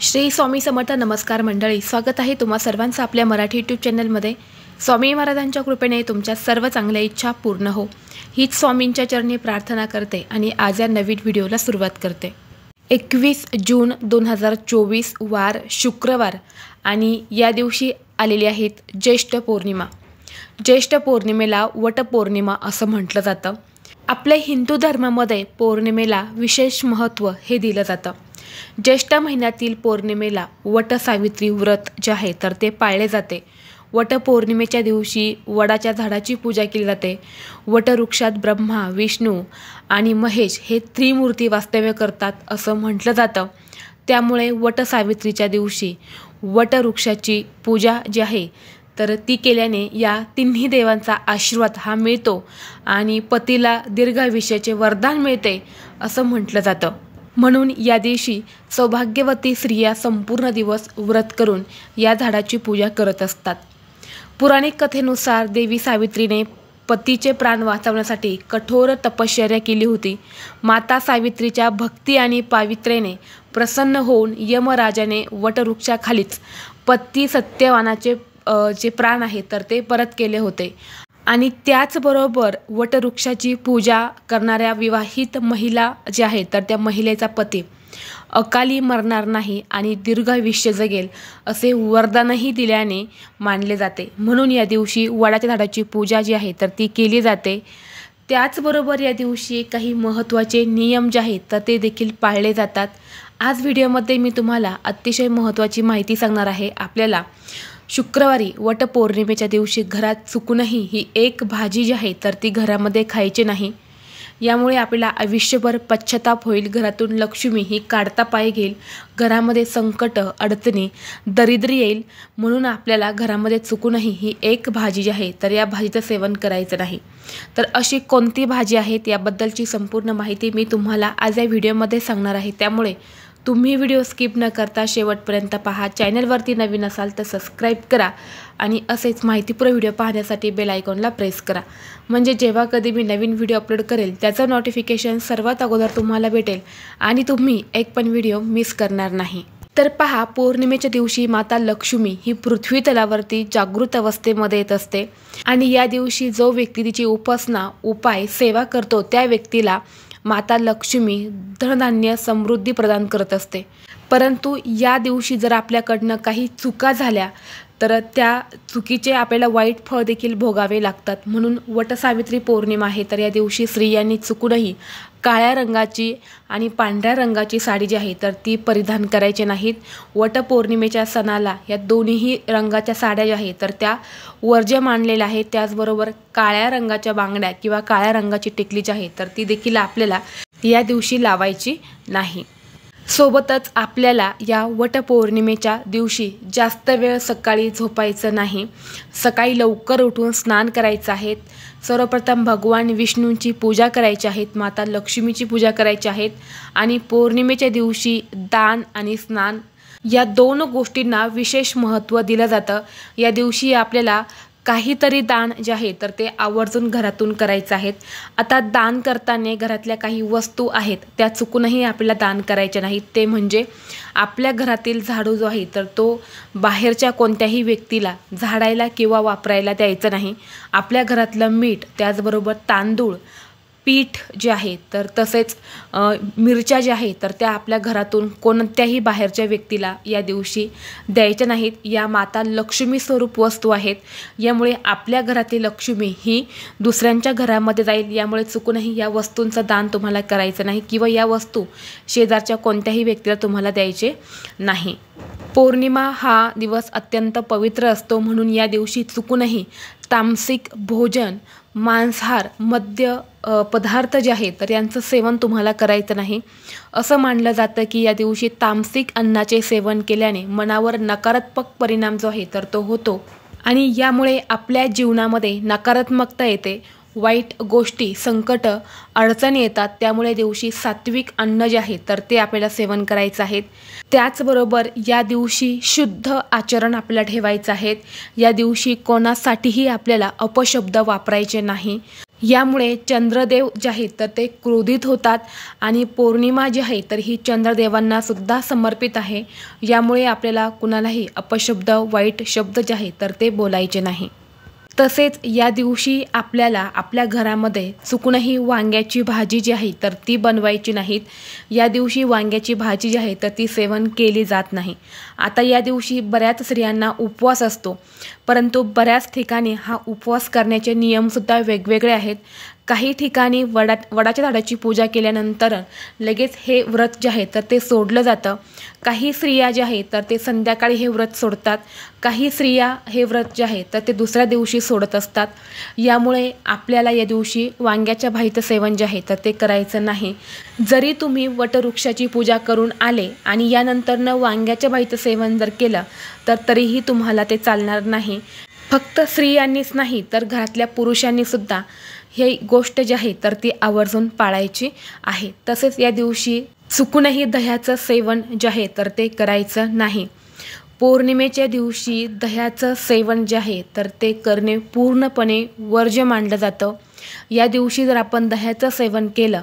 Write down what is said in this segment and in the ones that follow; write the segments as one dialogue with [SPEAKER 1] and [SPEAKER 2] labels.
[SPEAKER 1] श्री स्वामी समर्थ. नमस्कार मंडळी, स्वागत आहे तुम्हा सर्वांचं आपल्या मराठी यूट्यूब चॅनलमध्ये. स्वामी महाराजांच्या कृपेने तुमच्या सर्व चांगल्या इच्छा पूर्ण हो, हीच स्वामींच्या चरणी प्रार्थना करते आणि आज या नवीन व्हिडिओला सुरुवात करते. 21 जून 2024 वार शुक्रवार आणि या दिवशी आलेली आहेत ज्येष्ठ पौर्णिमा. ज्येष्ठ पौर्णिमेला वटपौर्णिमा असं म्हटलं जातं. आपल्या हिंदू धर्मामध्ये पौर्णिमेला विशेष महत्त्व हे दिलं जातं. ज्येष्ठ महिन्यातील पौर्णिमेला वटसावित्री व्रत जे आहे तर ते पाळले जाते. वटपौर्णिमेच्या दिवशी वडाच्या झाडाची पूजा केली जाते. वटवृक्षात ब्रह्मा, विष्णू आणि महेश हे त्रिमूर्ती वास्तव्य करतात असं म्हटलं जातं. त्यामुळे वटसावित्रीच्या दिवशी वटवृक्षाची पूजा जी आहे तर ती केल्याने या तिन्ही देवांचा आशीर्वाद हा मिळतो आणि पतीला दीर्घायुष्याचे वरदान मिळते असं म्हटलं जातं. म्हणून या दिवशी सौभाग्यवती स्त्रिया संपूर्ण दिवस व्रत करून या झाडाची पूजा करत असतात. पौराणिक कथेनुसार देवी सावित्रीने पतीचे प्राण वाचवण्यासाठी कठोर तपश्चर्या केली होती. माता सावित्रीच्या भक्ती आणि पावित्र्याने प्रसन्न होऊन यमराजाने वटवृक्षाखालीच पती सत्यवानाचे जे प्राण आहेत तर ते परत केले होते. आणि त्याचबरोबर वटवृक्षाची पूजा करणाऱ्या विवाहित महिला ज्या आहेत तर त्या महिलेचा पती अकाली मरणार नाही आणि दीर्घायुष्य जगेल असे वरदानही दिल्याने मानले जाते. म्हणून या दिवशी वडाच्या झाडाची पूजा जी आहे तर ती केली जाते. त्याचबरोबर या दिवशी काही महत्त्वाचे नियम जे आहेत तर ते देखील पाळले जातात. आज व्हिडिओमध्ये मी तुम्हाला अतिशय महत्त्वाची माहिती सांगणार आहे. आपल्याला शुक्रवारी वटपौर्णिमेच्या दिवशी घरात चुकूनही ही एक भाजी जी आहे तर ती घरामध्ये खायची नाही. यामुळे आपल्याला आयुष्यभर पश्चाताप होईल. घरातून लक्ष्मी ही काढता पाय घेईल. घरामध्ये संकट, अडचणी, दरिद्री येईल. म्हणून आपल्याला घरामध्ये चुकूनही ही एक भाजी जी आहे तर या भाजीचं सेवन करायचं नाही. तर अशी कोणती भाजी आहेत याबद्दलची संपूर्ण माहिती मी तुम्हाला आज या व्हिडिओमध्ये सांगणार आहे. त्यामुळे तुम्ही व्हिडिओ स्किप न करता शेवटपर्यंत पहा. चॅनलवरती नवीन असाल तर सबस्क्राईब करा आणि असेच माहितीपूर्ण व्हिडिओ पाहण्यासाठी बेल आयकॉनला प्रेस करा. म्हणजे जेव्हा कधी मी नवीन व्हिडिओ अपलोड करेल त्याचं नोटिफिकेशन सर्वात अगोदर तुम्हाला भेटेल आणि तुम्ही एक पण व्हिडिओ मिस करणार नाही. तर पहा, पौर्णिमेच्या दिवशी माता लक्ष्मी ही पृथ्वी तलावरती जागृत अवस्थेमध्ये येत असते आणि या दिवशी जो व्यक्ती तिची उपासना, उपाय, सेवा करतो त्या व्यक्तीला माता लक्ष्मी धनधान्य समृद्धी प्रदान करत असते. परंतु या दिवशी जर आपल्याकडनं काही चुका झाल्या तर त्या चुकीचे आपल्याला वाईट फळ देखील भोगावे लागतात. म्हणून वटसावित्री पौर्णिमा आहे तर या दिवशी स्त्रियांनी चुकूनही काळ्या रंगाची आणि पांढऱ्या रंगाची साडी जी आहे तर ती परिधान करायची नाहीत. वटपौर्णिमेच्या सणाला या दोन्ही रंगाच्या साड्या ज्या आहेत तर त्या वर्ज्य मानलेल्या आहेत. त्याचबरोबर काळ्या रंगाच्या बांगड्या किंवा काळ्या रंगाची टिकली जी आहे तर ती देखील आपल्याला या दिवशी लावायची नाही. सोबतच आपल्याला या वटपौर्णिमेच्या दिवशी जास्त वेळ सकाळी झोपायचं नाही. सकाळी लवकर उठून स्नान करायचं आहे. सर्वप्रथम भगवान विष्णूंची पूजा करायची आहे, माता लक्ष्मीची पूजा करायची आहेत आणि पौर्णिमेच्या दिवशी दान आणि स्नान या दोन गोष्टींना विशेष महत्त्व दिलं जातं. या दिवशी आपल्याला काहीतरी दान जे आहे तर ते आवर्जून घरातून करायचं आहेत. आता दान करताना घरातल्या काही वस्तू आहेत त्या चुकूनही आपल्याला दान करायच्या नाहीत. ते म्हणजे आपल्या घरातील झाडू जो आहे तर तो बाहेरच्या कोणत्याही व्यक्तीला झाडायला किंवा वापरायला द्यायचं नाही. आपल्या घरातलं मीठ, त्याचबरोबर तांदूळ, पीठ जे आहे तर तसेच मिरच्या ज्या आहेत तर त्या आपल्या घरातून कोणत्याही बाहेरच्या व्यक्तीला या दिवशी द्यायच्या नाहीत. या माता लक्ष्मी स्वरूप वस्तू आहेत. यामुळे आपल्या घरातील लक्ष्मी ही दुसऱ्यांच्या घरामध्ये जाईल. यामुळे चुकूनही या वस्तूंचं दान तुम्हाला करायचं नाही किंवा या वस्तू शेजारच्या कोणत्याही व्यक्तीला तुम्हाला द्यायचे नाही. पौर्णिमा हा दिवस अत्यंत पवित्र असतो. म्हणून या दिवशी चुकूनही तामसिक भोजन, मांसाहार, मद्य पदार्थ जे आहेत तर यांचं सेवन तुम्हाला करायचं नाही. असं मानलं जातं की या दिवशी तामसिक अन्नाचे सेवन केल्याने मनावर नकारात्मक परिणाम जो आहे तर तो होतो आणि यामुळे आपल्या जीवनामध्ये नकारात्मकता येते. वाईट गोष्टी, संकट, अडचणी येतात, त्यामुळे दिवशी सात्विक अन्न जे आहे तर ते आपल्याला सेवन करायचं आहे। त्याचबरोबर या दिवशी शुद्ध आचरण आपल्याला ठेवायचं आहे। या दिवशी कोणासाठीही आपल्याला अपशब्द वापरायचे नाही। यामुळे चंद्रदेव जे आहेत तर ते क्रोधित होतात आणि पौर्णिमा जी आहे तर ही चंद्रदेवांना सुद्धा समर्पित आहे। यामुळे आपल्याला कुणालाही अपशब्द, वाईट शब्द जे आहे तर ते बोलायचे नाही। तसेच या दिवशी आपल्याला आपल्या घरामध्ये चुकूनही वांग्याची भाजी जी आहे तर ती बनवायची नाहीत। या दिवशी वांग्याची भाजी जी आहे तर ती सेवन केली जात नाही। आता या दिवशी बऱ्याच स्त्रियांना उपवास असतो, परंतु बऱ्याच ठिकाणी हा उपवास करण्याचे नियमसुद्धा वेगवेगळे आहेत। काही ठिकाणी वडाच्या झाडाची पूजा केल्यानंतर लगेच हे व्रत जे आहे तर ते सोडलं जातं। काही स्त्रिया जे आहे तर ते संध्याकाळी हे व्रत सोडतात। काही स्त्रिया हे व्रत जे आहे तर ते दुसऱ्या दिवशी सोडत असतात। यामुळे आपल्याला या दिवशी वांग्याच्या भाजीचं सेवन जे आहे तर ते करायचं नाही। जरी तुम्ही वटवृक्षाची पूजा करून आले आणि यानंतरनं वांग्याच्या भाजीचं सेवन जर केलं तर तरीही तुम्हाला ते चालणार नाही। फक्त स्त्रियांनीच नाही तर घरातल्या पुरुषांनी सुद्धा ही गोष्ट जी आहे तर ती आवर्जून पाळायची आहे। तसेच या दिवशी चुकूनही दह्याचं सेवन जे आहे तर ते करायचं नाही। पौर्णिमेच्या दिवशी दह्याचं सेवन जे आहे तर ते करणे पूर्णपणे वर्ज्य मानलं जातं। या दिवशी जर आपण दह्याचं सेवन केलं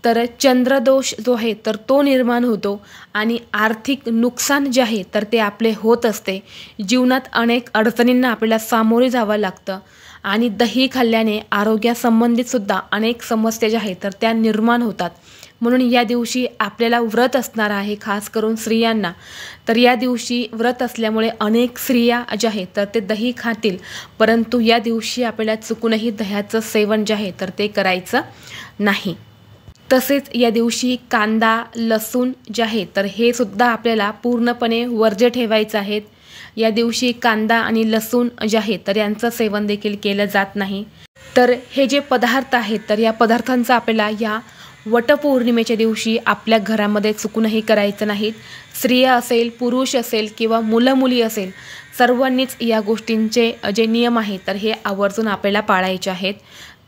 [SPEAKER 1] तर चंद्रदोष जो आहे तर तो निर्माण होतो आणि आर्थिक नुकसान जे आहे तर ते आपले होत असते। जीवनात अनेक अडचणींना आपल्याला सामोरे जावं लागतं आणि दही खाल्ल्याने आरोग्यासंबंधित सुद्धा अनेक समस्या ज्या आहेत तर त्या निर्माण होतात। म्हणून या दिवशी आपल्याला व्रत असणार आहे, खास करून स्त्रियांना। तर या दिवशी व्रत असल्यामुळे अनेक स्त्रिया ज्या आहेत तर ते दही खातील, परंतु या दिवशी आपल्याला चुकूनही दह्याचं सेवन जे आहे तर ते करायचं नाही। तसेच या दिवशी कांदा, लसूण जे आहे तर हे सुद्धा आपल्याला पूर्णपणे वर्ज्य ठेवायचं आहे। या दिवशी कांदा आणि लसूण जे आहे तर यांचं सेवन देखील केलं जात नाही। तर हे जे पदार्थ आहेत तर या पदार्थांचा आपल्याला या वटपौर्णिमेच्या दिवशी आपल्या घरामध्ये चुकूनही करायचं नाहीत। स्त्रिया असेल, पुरुष असेल किंवा मुलं मुली असेल, सर्वांनीच या गोष्टींचे जे नियम आहेत तर हे आवर्जून आपल्याला पाळायचे आहेत।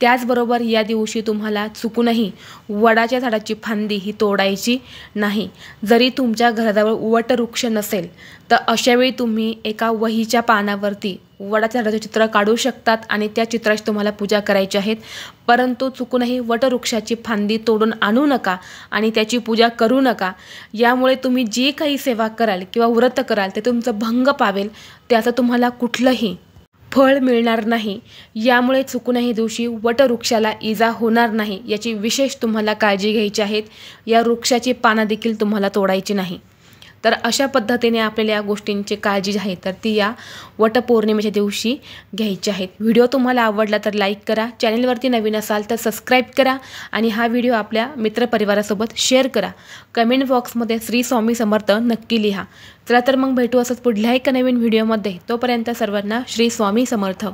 [SPEAKER 1] त्याचबरोबर या दिवशी तुम्हाला चुकूनही वडाच्या झाडाची फांदी ही तोडायची नाही। जरी तुमच्या घराजवळ वटवृक्ष नसेल तर अशावेळी तुम्ही एका वहीच्या पानावरती वडाच्या झाडाचे चित्र काढू शकतात आणि त्या चित्राची तुम्हाला पूजा करायची आहे। परंतु चुकूनही वटवृक्षाची फांदी तोडून आणू नका आणि त्याची पूजा करू नका। यामुळे तुम्ही जी काही सेवा कराल किंवा व्रत कराल ते तुमचं भंग पावेल, त्याचं तुम्हाला कुठलंही फळ मिळणार नाही। यामुळे चुकूनही दिवशी वटवृक्षाला इजा होणार नाही याची विशेष तुम्हाला काळजी घ्यायची आहे। या वृक्षाची पानं देखील तुम्हाला तोडायची नाही। तर अशा पद्धतीने आपल्याला या गोष्टींची काळजी जी आहे तर ती या वटपौर्णिमेच्या दिवशी घ्यायची आहे। व्हिडिओ तुम्हाला आवडला तर लाईक करा, चॅनलवरती नवीन असाल तर सबस्क्राईब करा आणि हा व्हिडिओ आपल्या मित्रपरिवारासोबत शेअर करा। कमेंट बॉक्समध्ये श्री स्वामी समर्थ नक्की लिहा। चला तर मग भेटू असंच पुढल्या एका नवीन व्हिडिओमध्ये। तोपर्यंत सर्वांना श्री स्वामी समर्थ।